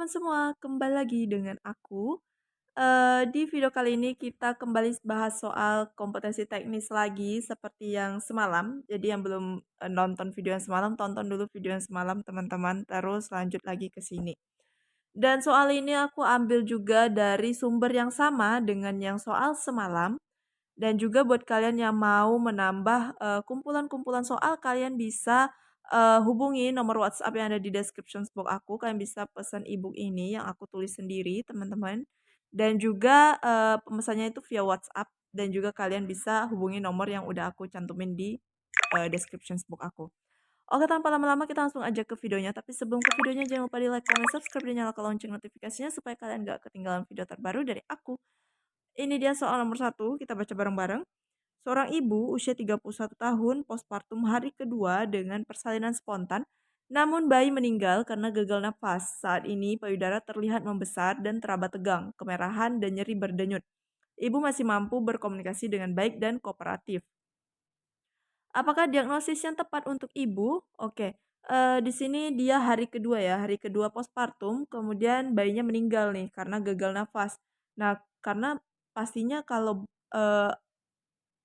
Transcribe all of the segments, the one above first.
teman-teman semua, kembali lagi dengan aku. Di video kali ini kita kembali bahas soal kompetensi teknis lagi seperti yang semalam. Jadi yang belum nonton video yang semalam, tonton dulu video yang semalam teman-teman, terus lanjut lagi ke sini. Dan soal ini aku ambil juga dari sumber yang sama dengan yang soal semalam. Dan juga buat kalian yang mau menambah, kumpulan-kumpulan soal, kalian bisa, hubungi nomor WhatsApp yang ada di description box aku. Kalian bisa pesan ebook ini yang aku tulis sendiri, teman-teman. Dan juga, pemesannya itu via WhatsApp dan juga kalian bisa hubungi nomor yang udah aku cantumin di, description box aku. Oke, tanpa lama-lama kita langsung aja ke videonya. Tapi sebelum ke videonya jangan lupa di-like, comment, subscribe, dan nyalakan lonceng notifikasinya supaya kalian gak ketinggalan video terbaru dari aku. Ini dia soal nomor satu, kita baca bareng-bareng. Seorang ibu usia 31 tahun postpartum hari kedua dengan persalinan spontan, namun bayi meninggal karena gagal nafas. Saat ini payudara terlihat membesar dan teraba tegang, kemerahan dan nyeri berdenyut. Ibu masih mampu berkomunikasi dengan baik dan kooperatif. Apakah diagnosis yang tepat untuk ibu? Oke, di sini dia hari kedua ya, hari kedua postpartum, kemudian bayinya meninggal nih karena gagal nafas. Nah, karena pastinya kalau,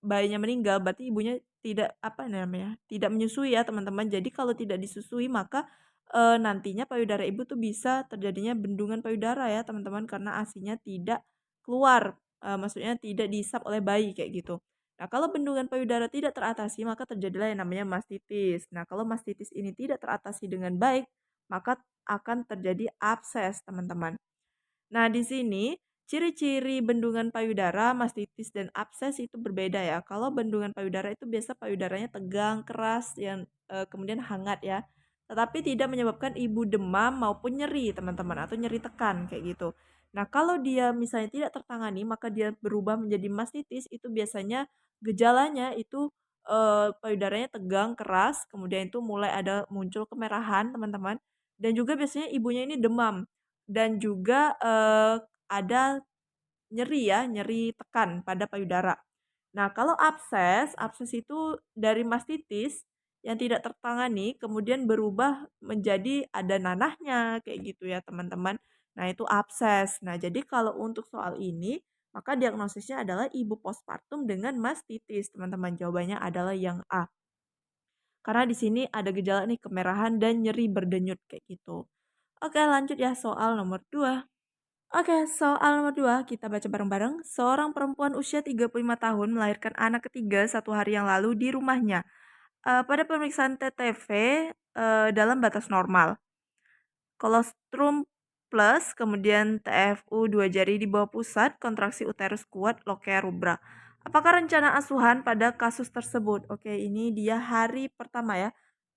bayinya meninggal berarti ibunya tidak, apa namanya, tidak menyusui ya teman-teman. Jadi kalau tidak disusui maka, nantinya payudara ibu tuh bisa terjadinya bendungan payudara ya teman-teman karena ASI-nya tidak keluar, maksudnya tidak dihisap oleh bayi kayak gitu. Nah kalau bendungan payudara tidak teratasi maka terjadilah yang namanya mastitis. Nah kalau mastitis ini tidak teratasi dengan baik, maka akan terjadi abses teman-teman. Nah, di sini ciri-ciri bendungan payudara, mastitis, dan abses itu berbeda ya. Kalau bendungan payudara itu biasa payudaranya tegang, keras, yang kemudian hangat ya. Tetapi tidak menyebabkan ibu demam maupun nyeri, teman-teman, atau nyeri tekan kayak gitu. Nah, kalau dia misalnya tidak tertangani, maka dia berubah menjadi mastitis, itu biasanya gejalanya itu payudaranya tegang, keras, kemudian itu mulai ada muncul kemerahan, teman-teman. Dan juga biasanya ibunya ini demam dan juga, ada nyeri ya, nyeri tekan pada payudara. Nah, kalau abses, abses itu dari mastitis yang tidak tertangani kemudian berubah menjadi ada nanahnya, kayak gitu ya, teman-teman. Nah, itu abses. Nah, jadi kalau untuk soal ini, maka diagnosisnya adalah ibu postpartum dengan mastitis, teman-teman. Jawabannya adalah yang A. Karena di sini ada gejala nih kemerahan dan nyeri berdenyut kayak gitu. Oke, lanjut ya soal nomor 2. Oke, soal nomor 2 kita baca bareng-bareng. Seorang perempuan usia 35 tahun melahirkan anak ketiga satu hari yang lalu di rumahnya. Pada pemeriksaan TTV dalam batas normal. Kolostrum plus, kemudian TFU 2 jari di bawah pusat, kontraksi uterus kuat, lokea rubra. Apakah rencana asuhan pada kasus tersebut? Oke, ini dia hari pertama ya.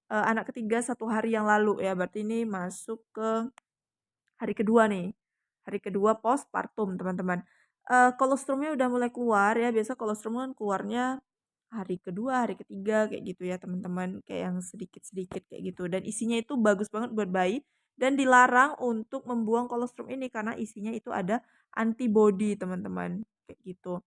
Anak ketiga satu hari yang lalu ya, berarti ini masuk ke hari kedua nih, hari kedua postpartum teman-teman. Kolostrumnya udah mulai keluar ya, biasa kolostrum kan keluarnya hari kedua, hari ketiga kayak gitu ya teman-teman, kayak yang sedikit-sedikit kayak gitu dan isinya itu bagus banget buat bayi dan dilarang untuk membuang kolostrum ini karena isinya itu ada antibody teman-teman, kayak gitu.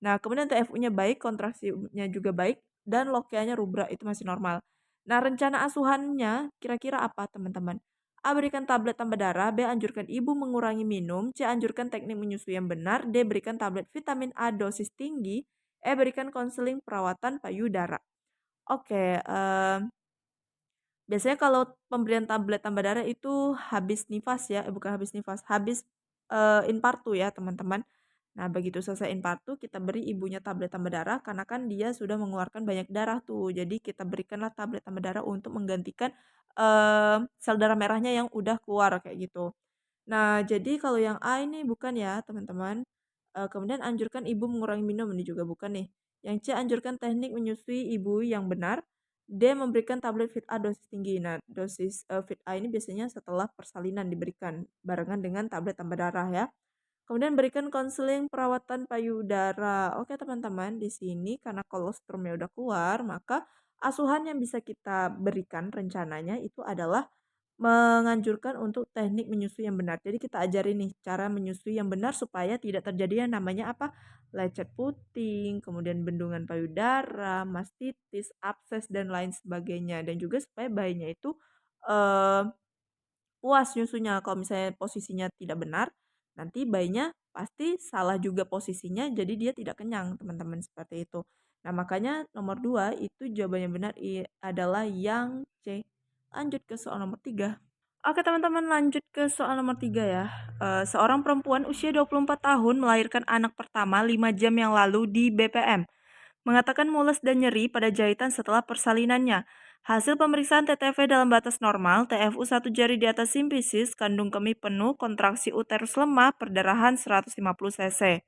Nah, kemudian TFU-nya baik, kontraksinya juga baik, dan lokeanya rubra itu masih normal. Nah, rencana asuhannya kira-kira apa, teman-teman? A. Berikan tablet tambah darah. B. Anjurkan ibu mengurangi minum. C. Anjurkan teknik menyusui yang benar. D. Berikan tablet vitamin A dosis tinggi. E. Berikan konseling perawatan payudara. Oke, biasanya kalau pemberian tablet tambah darah itu habis nifas ya, bukan habis nifas, habis, infartu ya teman-teman. Nah begitu selesai infartu kita beri ibunya tablet tambah darah karena kan dia sudah mengeluarkan banyak darah tuh. Jadi kita berikanlah tablet tambah darah untuk menggantikan, sel darah merahnya yang udah keluar kayak gitu. Nah jadi kalau yang A ini bukan ya teman-teman, kemudian anjurkan ibu mengurangi minum ini juga bukan nih. Yang C anjurkan teknik menyusui ibu yang benar. D. Memberikan tablet Fit A dosis tinggi. Nah, dosis, Fit A ini biasanya setelah persalinan diberikan, barengan dengan tablet tambah darah ya. Kemudian berikan konseling perawatan payudara. Oke teman-teman, di sini karena kolostrumnya udah keluar, maka asuhan yang bisa kita berikan rencananya itu adalah menganjurkan untuk teknik menyusui yang benar. Jadi kita ajarin nih cara menyusui yang benar supaya tidak terjadi yang namanya apa? Lecet puting, kemudian bendungan payudara, mastitis, abses dan lain sebagainya dan juga supaya bayinya itu eh, puas nyusunya. Kalau misalnya posisinya tidak benar, nanti bayinya pasti salah juga posisinya, jadi dia tidak kenyang, teman-teman, seperti itu. Nah, makanya nomor 2 itu jawabannya benar adalah yang C. Lanjut ke soal nomor 3. Oke, teman-teman, lanjut ke soal nomor 3 ya. Seorang perempuan usia 24 tahun melahirkan anak pertama 5 jam yang lalu di BPM. Mengatakan mules dan nyeri pada jahitan setelah persalinannya. Hasil pemeriksaan TTV dalam batas normal, TFU satu jari di atas simpisis, kandung kemih penuh, kontraksi uterus lemah, perdarahan 150 cc.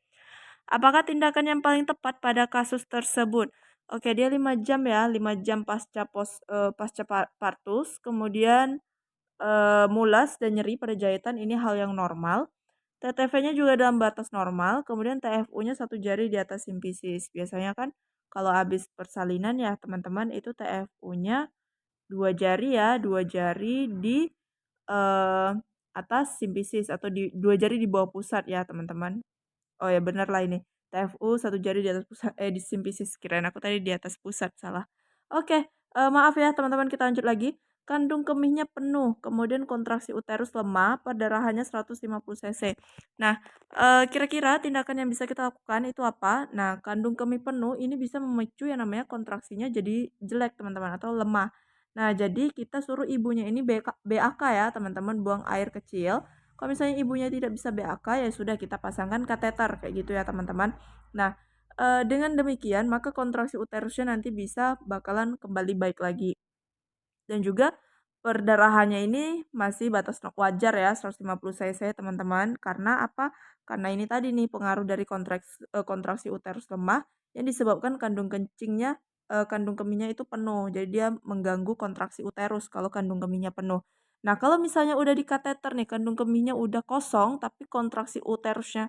Apakah tindakan yang paling tepat pada kasus tersebut? Oke, dia 5 jam ya, 5 jam pasca partus, kemudian mulas dan nyeri pada jahitan ini hal yang normal. TTV-nya juga dalam batas normal, kemudian TFU-nya satu jari di atas simpisis. Biasanya kan kalau habis persalinan ya teman-teman itu TFU-nya 2 jari ya, 2 jari di eh, atas simpisis atau di 2 jari di bawah pusat ya teman-teman. Oh ya bener lah ini. TFU satu jari di atas pusat, di simpisis. Kirain aku tadi di atas pusat, salah. Oke, maaf ya teman-teman, kita lanjut lagi. Kandung kemihnya penuh, kemudian kontraksi uterus lemah, perdarahannya 150 cc. Nah, kira-kira tindakan yang bisa kita lakukan itu apa? Nah, kandung kemih penuh ini bisa memicu yang namanya kontraksinya jadi jelek, teman-teman, atau lemah. Nah, jadi kita suruh ibunya ini BAK ya, teman-teman, buang air kecil. Kalau misalnya ibunya tidak bisa BAK, ya sudah kita pasangkan kateter kayak gitu ya teman-teman. Nah, dengan demikian maka kontraksi uterusnya nanti bisa bakalan kembali baik lagi. Dan juga perdarahannya ini masih batas wajar ya 150 cc teman-teman. Karena apa? Karena ini tadi nih pengaruh dari kontraksi uterus lemah yang disebabkan kandung kemihnya itu penuh. Jadi dia mengganggu kontraksi uterus kalau kandung kemihnya penuh. Nah, kalau misalnya udah di kateter nih, kandung kemihnya udah kosong tapi kontraksi uterusnya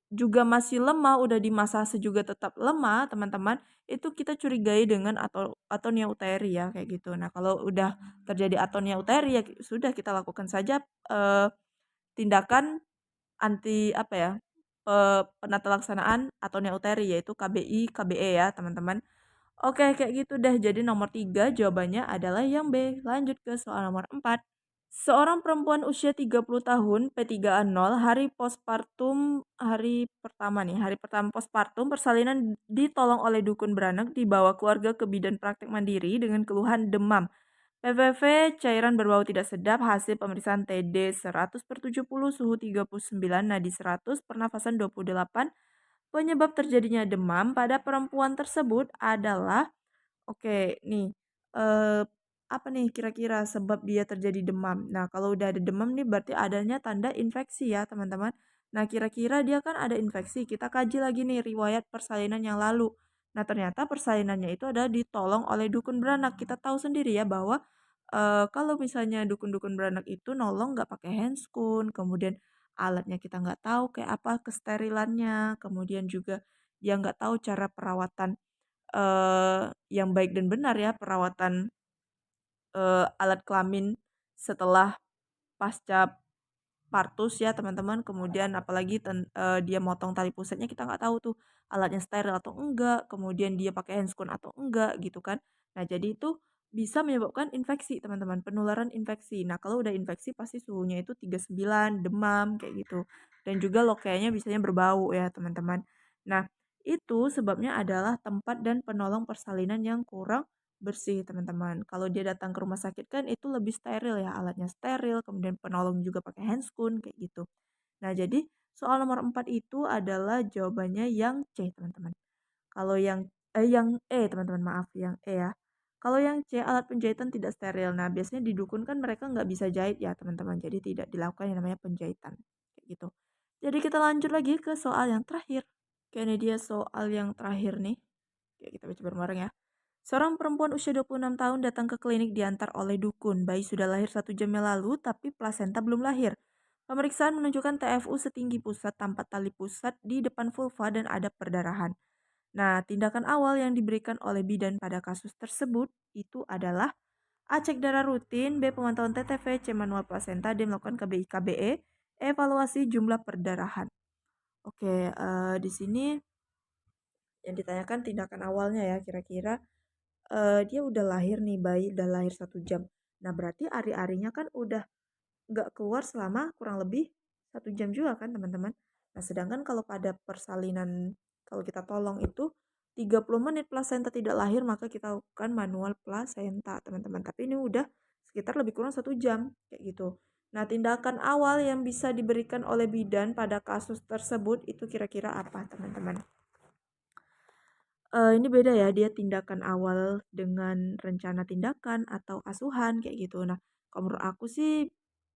juga masih lemah, udah dimasase juga tetap lemah, teman-teman, itu kita curigai dengan atonia uteri ya, kayak gitu. Nah, kalau udah terjadi atonia uteri ya sudah kita lakukan saja tindakan anti apa ya? Penata laksanaan atonia uteri yaitu KBI, KBE ya, teman-teman. Oke, kayak gitu deh. Jadi nomor 3 jawabannya adalah yang B. Lanjut ke soal nomor 4. Seorang perempuan usia 30 tahun, P3A0, hari pertama nih, hari pertama postpartum, persalinan ditolong oleh dukun beranak dibawa keluarga ke bidan praktek mandiri dengan keluhan demam. PVV, cairan berbau tidak sedap, hasil pemeriksaan TD 100/70, suhu 39, nadi 100, pernafasan 28. Penyebab terjadinya demam pada perempuan tersebut adalah oke, nih, apa nih kira-kira sebab dia terjadi demam? Nah, kalau udah ada demam nih berarti adanya tanda infeksi ya, teman-teman. Nah, kira-kira dia kan ada infeksi, kita kaji lagi nih riwayat persalinan yang lalu. Nah, ternyata persalinannya itu adalah ditolong oleh dukun beranak. Kita tahu sendiri ya bahwa, kalau misalnya dukun-dukun beranak itu nolong nggak pakai handskun, kemudian alatnya kita nggak tahu kayak apa kesterilannya, kemudian juga dia nggak tahu cara perawatan yang baik dan benar ya perawatan, alat kelamin setelah pasca partus ya teman-teman, kemudian apalagi dia motong tali pusatnya kita nggak tahu tuh alatnya steril atau enggak, kemudian dia pakai handskun atau enggak gitu kan. Nah jadi itu bisa menyebabkan infeksi teman-teman, penularan infeksi. Nah kalau udah infeksi pasti suhunya itu 39, demam kayak gitu. Dan juga lokenya biasanya berbau ya teman-teman. Nah itu sebabnya adalah tempat dan penolong persalinan yang kurang bersih teman-teman. Kalau dia datang ke rumah sakit kan itu lebih steril ya, alatnya steril, kemudian penolong juga pakai handskun kayak gitu. Nah, jadi soal nomor 4 itu adalah jawabannya yang C, teman-teman. Kalau yang E, teman-teman, maaf, yang E ya. Kalau yang C, alat penjahitan tidak steril. Nah, biasanya di dukun kan mereka nggak bisa jahit ya, teman-teman. Jadi tidak dilakukan yang namanya penjahitan. Kayak gitu. Jadi kita lanjut lagi ke soal yang terakhir. Kayaknya dia soal yang terakhir nih. Oke, kita baca bareng-bareng ya. Seorang perempuan usia 26 tahun datang ke klinik diantar oleh dukun. Bayi sudah lahir 1 jam yang lalu, tapi plasenta belum lahir. Pemeriksaan menunjukkan TFU setinggi pusat tanpa tali pusat di depan vulva dan ada perdarahan. Nah, tindakan awal yang diberikan oleh bidan pada kasus tersebut itu adalah A. Cek darah rutin, B. Pemantauan TTV, C. Manual plasenta, D. Melakukan KBI KBE, evaluasi jumlah perdarahan. Oke, di sini yang ditanyakan tindakan awalnya ya, kira-kira dia udah lahir nih, bayi udah lahir 1 jam. Nah, berarti ari-arinya kan udah nggak keluar selama kurang lebih 1 jam juga kan teman-teman. Nah sedangkan kalau pada persalinan kalau kita tolong itu 30 menit plasenta tidak lahir maka kita lakukan manual plasenta teman-teman. Tapi ini udah sekitar lebih kurang 1 jam kayak gitu. Nah tindakan awal yang bisa diberikan oleh bidan pada kasus tersebut itu kira-kira apa teman-teman? Ini beda ya, dia tindakan awal dengan rencana tindakan atau asuhan kayak gitu. Nah, kalau menurut aku sih,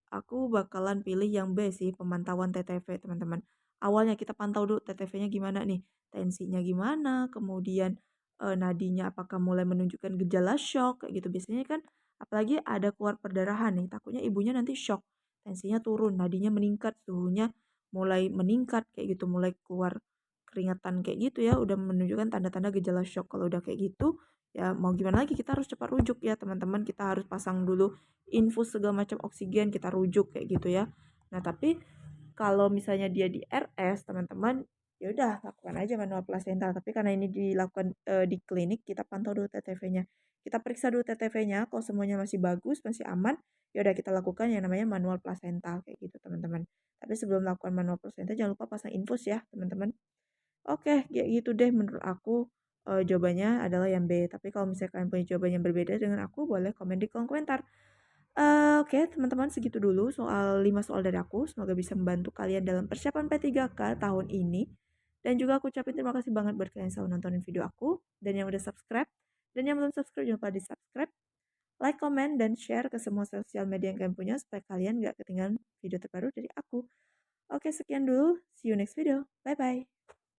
aku bakalan pilih yang B sih, pemantauan TTV teman-teman. Awalnya kita pantau dulu TTV-nya gimana nih, tensinya gimana, kemudian nadinya apakah mulai menunjukkan gejala shock kayak gitu. Biasanya kan apalagi ada keluar perdarahan nih, takutnya ibunya nanti shock, tensinya turun, nadinya meningkat, suhunya mulai meningkat kayak gitu, mulai keluar keringetan kayak gitu ya udah menunjukkan tanda-tanda gejala shock. Kalau udah kayak gitu ya mau gimana lagi kita harus cepat rujuk ya teman-teman, kita harus pasang dulu infus segala macam oksigen, kita rujuk kayak gitu ya. Nah tapi kalau misalnya dia di RS teman-teman ya udah lakukan aja manual placenta, tapi karena ini dilakukan di klinik kita pantau dulu TTV-nya, kita periksa dulu TTV-nya kalau semuanya masih bagus masih aman ya udah kita lakukan yang namanya manual placenta kayak gitu teman-teman. Tapi sebelum melakukan manual placenta jangan lupa pasang infus ya teman-teman. Oke, kayak gitu deh menurut aku, jawabannya adalah yang B. Tapi kalau misalnya kalian punya jawaban yang berbeda dengan aku, boleh komen di kolom komentar. Oke teman-teman segitu dulu soal 5 soal dari aku. Semoga bisa membantu kalian dalam persiapan P3K tahun ini. Dan juga aku ucapin terima kasih banget buat kalian yang selalu nontonin video aku, dan yang udah subscribe, dan yang belum subscribe jangan lupa di-subscribe, like, comment, dan share ke semua sosial media yang kalian punya supaya kalian gak ketinggalan video terbaru dari aku. Oke, sekian dulu. See you next video. Bye-bye.